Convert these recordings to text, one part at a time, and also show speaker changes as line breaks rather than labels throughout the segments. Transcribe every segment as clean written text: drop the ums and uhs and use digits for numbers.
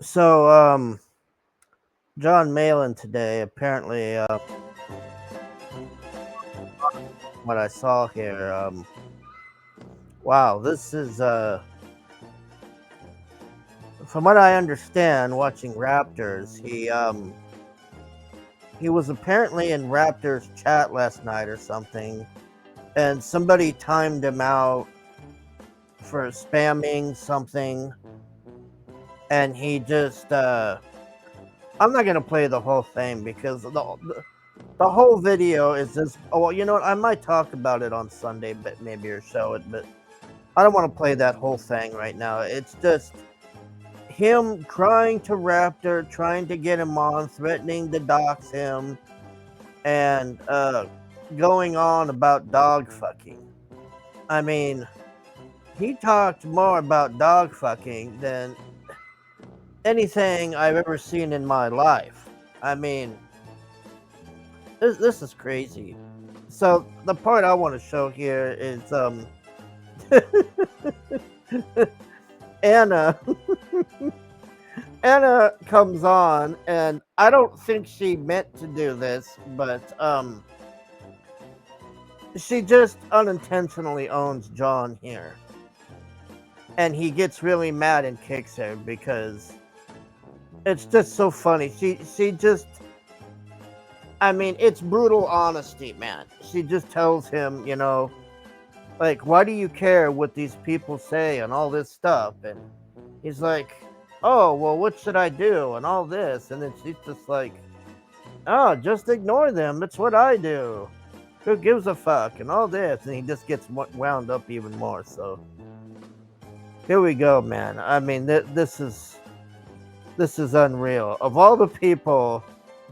So, John Malin today, apparently, what I saw here, wow, this is, from what I understand, watching Raptors, he was apparently in Raptors chat last night or something, and somebody timed him out for spamming something, and he just, I'm not gonna play the whole thing because the whole video is just. Oh, well, you know what? I might talk about it on Sunday, but maybe or show it. But I don't want to play that whole thing right now. It's just him trying to Raptor, trying to get him on, threatening to dox him, and going on about dog fucking. I mean, he talked more about dog fucking than anything I've ever seen in my life. I mean, this is crazy. So the part I want to show here is Anna. Anna comes on, and I don't think she meant to do this, but she just unintentionally owns John here, and he gets really mad and kicks her because it's just so funny. She just, I mean, it's brutal honesty, man. She just tells him, like, why do you care what these people say and all this stuff? And he's like, oh, well, what should I do? And all this. And then she's just like, oh, just ignore them. That's what I do. Who gives a fuck? And all this. And he just gets wound up even more. So here we go, man. I mean, this is unreal. Of all the people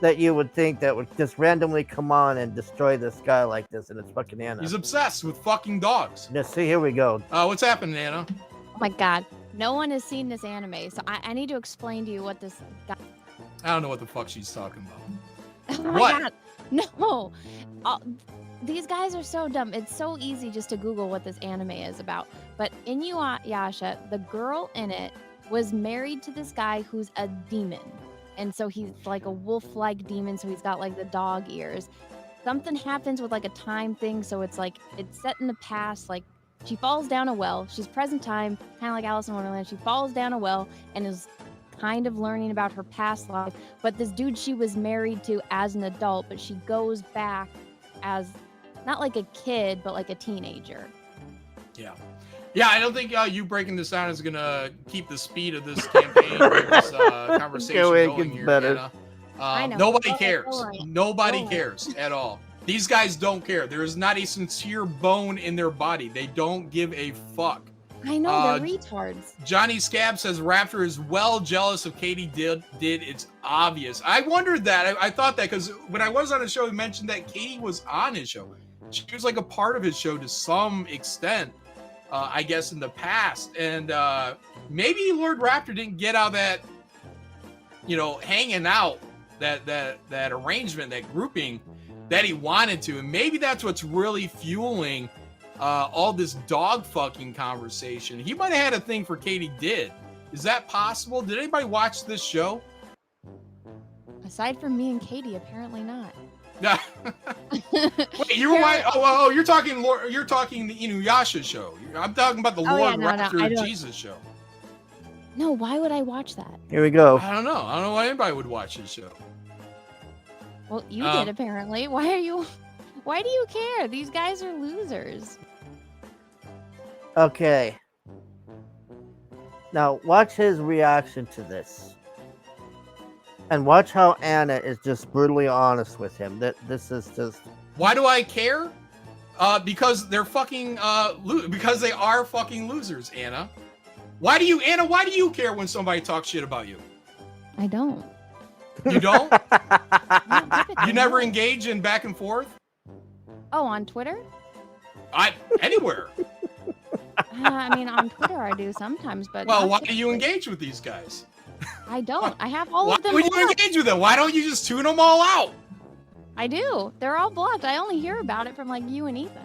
that you would think that would just randomly come on and destroy this guy like this, and it's fucking Anna.
He's obsessed with fucking dogs.
Just see, here we go.
What's happening, Anna?
Oh my god. No one has seen this anime, so I need to explain to you what this guy...
I don't know what the fuck she's talking about.
Oh my
What?
god. No. These guys are so dumb. It's so easy just to Google what this anime is about. But Inuyasha, the girl in it, was married to this guy who's a demon. And so he's like a wolf-like demon, so he's got like the dog ears. Something happens with like a time thing, so it's like it's set in the past. Like she falls down a well. She's present time, kind of like Alice in Wonderland. She falls down a well and is kind of learning about her past life. But this dude she was married to as an adult, but she goes back as not like a kid, but like a teenager.
Yeah. Yeah, I don't think you breaking this down is going to keep the speed of this campaign or this conversation going here,
better.
Anna. Nobody cares. Nobody cares at all. These guys don't care. There is not a sincere bone in their body. They don't give a fuck.
I know, they're retards.
Johnny Scab says Raptor is well jealous of Katie did. It's obvious. I wondered that. I thought that because when I was on the show, he mentioned that Katie was on his show. She was like a part of his show to some extent. I guess in the past, and maybe Lord Raptor didn't get out that, hanging out, that arrangement, that grouping that he wanted to, and maybe that's what's really fueling all this dog fucking conversation. He might have had a thing for Katie did. Is that possible? Did anybody watch this show?
Aside from me and Katie, apparently not.
Wait, you were right. Oh, you're talking the Inuyasha show. I'm talking about the Lord Raptor Jesus show.
No, why would I watch that?
Here we go.
I don't know why anybody would watch this show.
Well, you did apparently. Why do you care? These guys are losers.
Okay. Now watch his reaction to this. And watch how Anna is just brutally honest with him. That this is just.
Why do I care? Because they're fucking because they are fucking losers, Anna. Why do you care when somebody talks shit about you?
I don't.
You don't? You never engage in back and forth?
Oh, on Twitter?
Anywhere.
I mean, on Twitter I do sometimes, but.
Well, why do you engage with these guys?
I don't. I have all of them.
Why would you engage with them? Why don't you just tune them all out?
I do. They're all blocked. I only hear about it from like you and Ethan.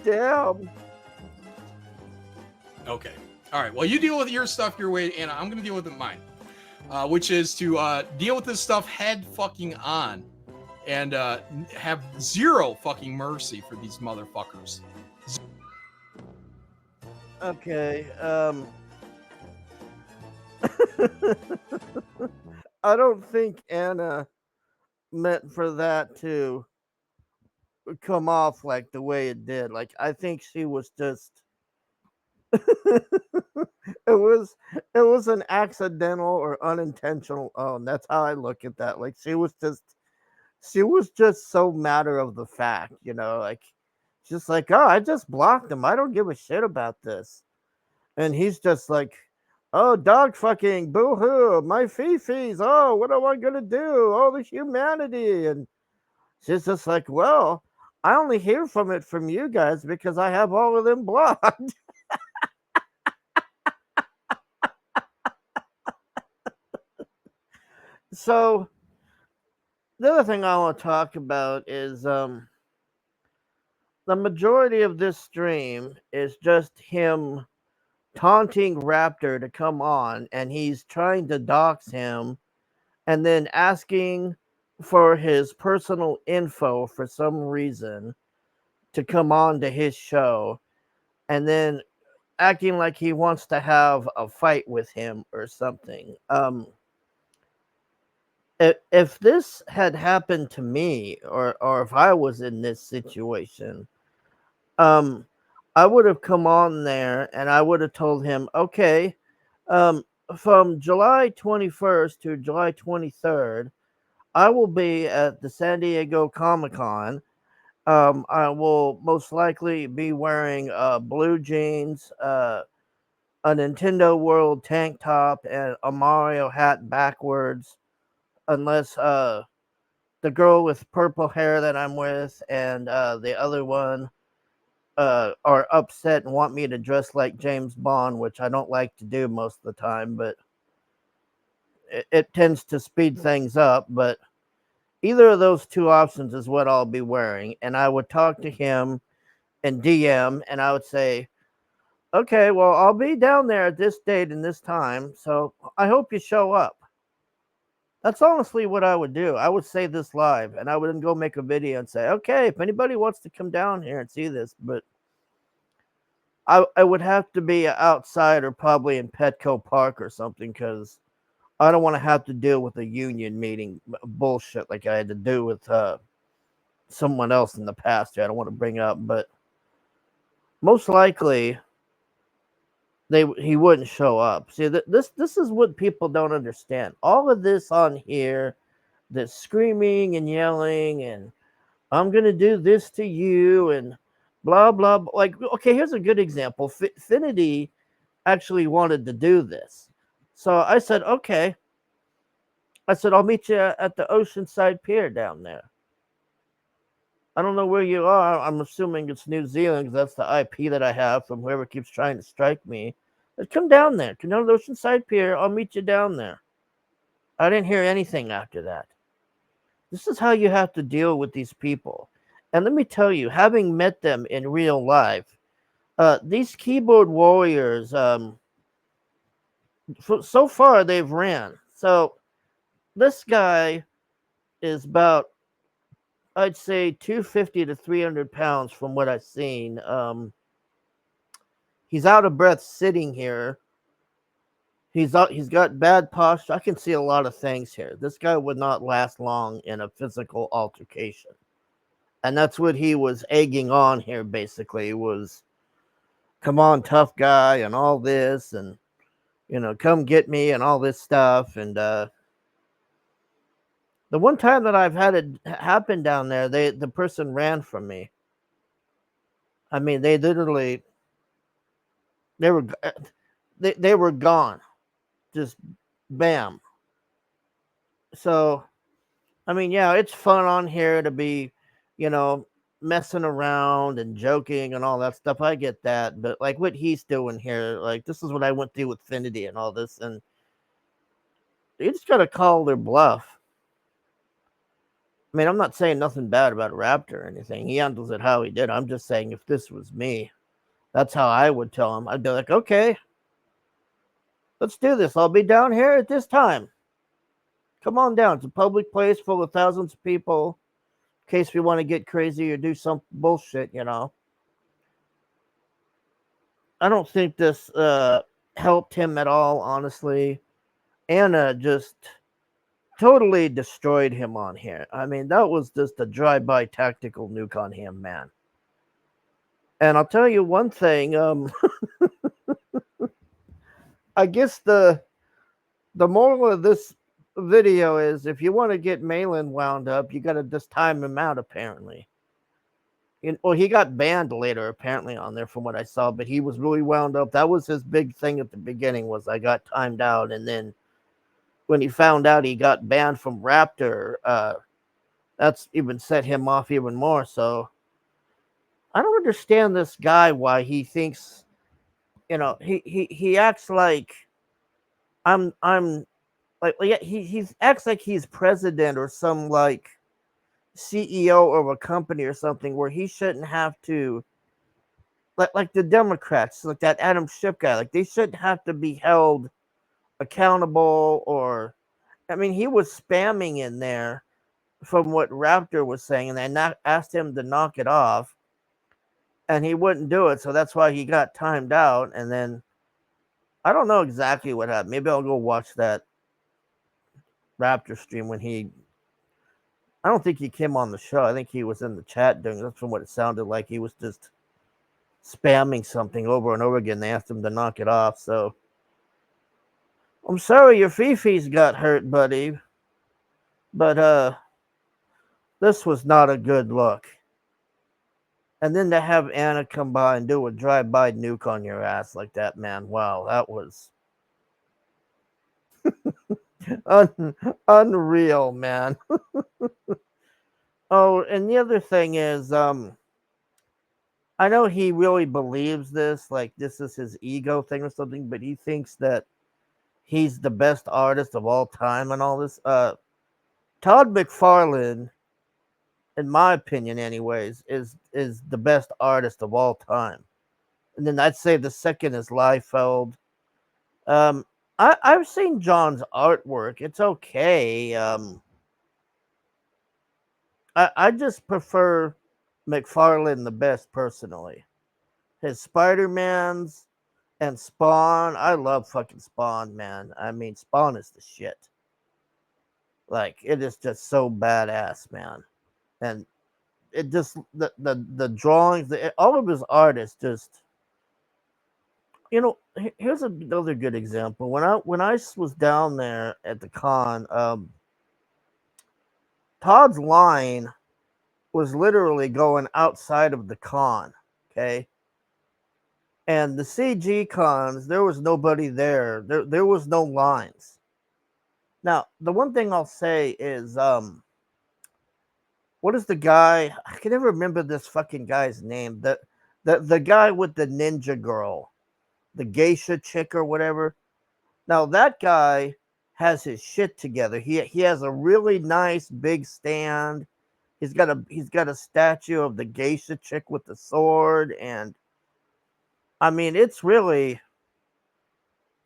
Damn.
Okay. All right. Well, you deal with your stuff your way, Anna. I'm gonna deal with mine, which is to deal with this stuff head fucking on, and have zero fucking mercy for these motherfuckers.
Okay. I don't think Anna meant for that to come off like the way it did. Like I think she was just it was an accidental or unintentional own. That's how I look at that. Like she was just so matter of the fact, like just like, oh, I just blocked him. I don't give a shit about this. And he's just like, oh, dog fucking, boo hoo, my fifis. Oh, what am I gonna do? All the humanity. And she's just like, well, I only hear from it from you guys because I have all of them blocked. So the other thing I want to talk about is the majority of this stream is just him taunting Raptor to come on, and he's trying to dox him and then asking for his personal info for some reason to come on to his show, and then acting like he wants to have a fight with him or something. If this had happened to me, or if I was in this situation, um I would have come on there and I would have told him, okay, um from July 21st to July 23rd, I will be at the San Diego Comic-Con. I will most likely be wearing blue jeans, a Nintendo World tank top, and a Mario hat backwards, unless the girl with purple hair that I'm with and the other one are upset and want me to dress like James Bond, which I don't like to do most of the time, but it tends to speed things up. But either of those two options is what I'll be wearing. And I would talk to him and DM, and I would say, okay, well, I'll be down there at this date and this time, so I hope you show up. That's honestly what I would do. I would say this live, and I would then go make a video and say, okay, if anybody wants to come down here and see this, but I would have to be outside or probably in Petco Park or something, because I don't want to have to deal with a union meeting bullshit like I had to do with someone else in the past. I don't want to bring up, but most likely he wouldn't show up. See, this is what people don't understand. All of this on here, this screaming and yelling and I'm gonna do this to you and blah blah. Like, okay, here's a good example. Finity actually wanted to do this, so I said, okay. I said, I'll meet you at the Oceanside Pier down there. I don't know where you are. I'm assuming it's New Zealand because that's the IP that I have from whoever keeps trying to strike me. But come down there. Come down to the Oceanside Pier. I'll meet you down there. I didn't hear anything after that. This is how you have to deal with these people. And let me tell you, having met them in real life, these keyboard warriors, so far they've ran. So this guy is about, I'd say, 250 to 300 pounds from what I've seen. He's out of breath sitting here. He's got bad posture. I can see a lot of things here. This guy would not last long in a physical altercation. And that's what he was egging on here, basically, was, come on, tough guy, and all this, and, come get me, and all this stuff. And the one time that I've had it happen down there, the person ran from me. I mean, they literally, they were, they were gone. Just bam. So, I mean, yeah, it's fun on here to be, you know, messing around and joking and all that stuff. I get that. But like what he's doing here, like this is what I went through with Finity and all this. And you just got to call their bluff. I mean, I'm not saying nothing bad about Raptor or anything. He handles it how he did. I'm just saying if this was me, that's how I would tell him. I'd be like, okay, let's do this. I'll be down here at this time. Come on down. It's a public place full of thousands of people. In case we want to get crazy or do some bullshit, you know. I don't think this helped him at all, honestly. Anna just totally destroyed him on here. I mean, that was just a drive-by tactical nuke on him, man. And I'll tell you one thing. I guess the moral of this video is if you want to get Malin wound up, you got to just time him out. Apparently, well, he got banned later apparently on there from what I saw, but he was really wound up. That was his big thing at the beginning was I got timed out, and then when he found out he got banned from Raptor, that's even set him off even more. So I don't understand this guy why he thinks, he acts like I'm like yeah, he acts like he's president or some like CEO of a company or something where he shouldn't have to like the Democrats, like that Adam Schiff guy, like they shouldn't have to be held accountable or I mean he was spamming in there from what Raptor was saying and they asked him to knock it off and he wouldn't do it, so that's why he got timed out and then I don't know exactly what happened. Maybe I'll go watch that Raptor stream when I don't think he came on the show. I think he was in the chat doing that's from what it sounded like. He was just spamming something over and over again. They asked him to knock it off. So I'm sorry your Fifi's got hurt, buddy. But this was not a good look. And then to have Anna come by and do a drive-by nuke on your ass like that, man. Wow, that was unreal, man. Oh, and the other thing is, I know he really believes this, like this is his ego thing or something, but he thinks that he's the best artist of all time and all this. Todd McFarlane, in my opinion, anyways, is the best artist of all time. And then I'd say the second is Liefeld. Um, I've seen John's artwork. It's okay. I just prefer McFarlane the best personally. His Spider-Mans and Spawn. I love fucking Spawn, man. I mean, Spawn is the shit. Like, it is just so badass, man. And it just the drawings, all of his art is just here's another good example. When I was down there at the con, Todd's line was literally going outside of the con. Okay. And the CG cons, there was nobody there. There was no lines. Now, the one thing I'll say is, what is the guy? I can never remember this fucking guy's name. The guy with the ninja girl, the geisha chick or whatever. Now that guy has his shit together. He has a really nice big stand. He's got a statue of the geisha chick with the sword, and I mean it's really.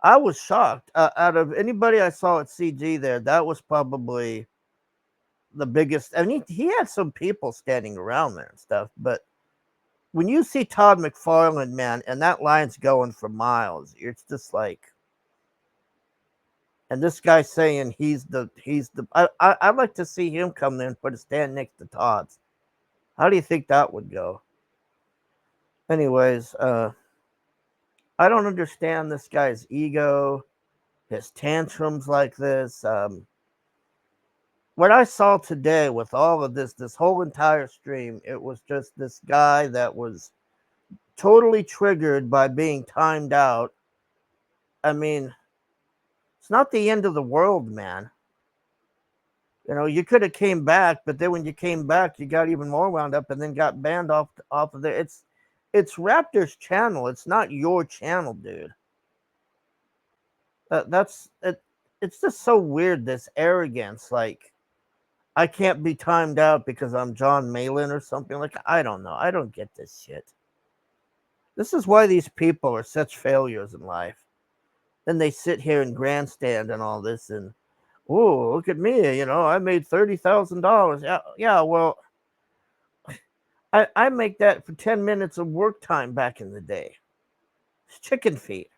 I was shocked. Out of anybody I saw at CG there, that was probably the biggest. I mean, he had some people standing around there and stuff, but when you see Todd McFarlane, man, and that line's going for miles, it's just like, and this guy saying I'd like to see him come there and put a stand next to Todd's. How do you think that would go? Anyways, I don't understand this guy's ego, his tantrums like this. What I saw today with all of this whole entire stream, it was just this guy that was totally triggered by being timed out. I mean, it's not the end of the world, man. You could have came back, but then when you came back, you got even more wound up and then got banned off of there. It's Raptor's channel. It's not your channel, dude. That's it. It's just so weird, this arrogance. Like, I can't be timed out because I'm John Malin or something like that. I don't know. I don't get this shit. This is why these people are such failures in life. Then they sit here and grandstand and all this and oh, look at me, I made $30,000. Yeah, well, I make that for 10 minutes of work time back in the day. It's chicken feed.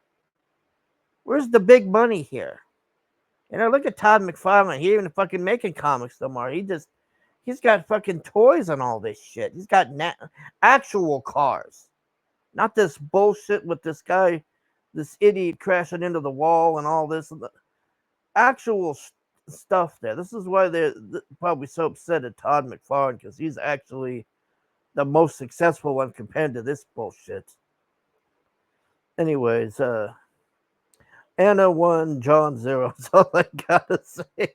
Where's the big money here? Look at Todd McFarlane. He ain't even fucking making comics no more. He's got fucking toys and all this shit. He's got actual cars, not this bullshit with this guy, this idiot crashing into the wall and all this. Actual stuff there. This is why they're probably so upset at Todd McFarlane because he's actually the most successful one compared to this bullshit. Anyways, Anna 1, John 0. That's all I gotta say.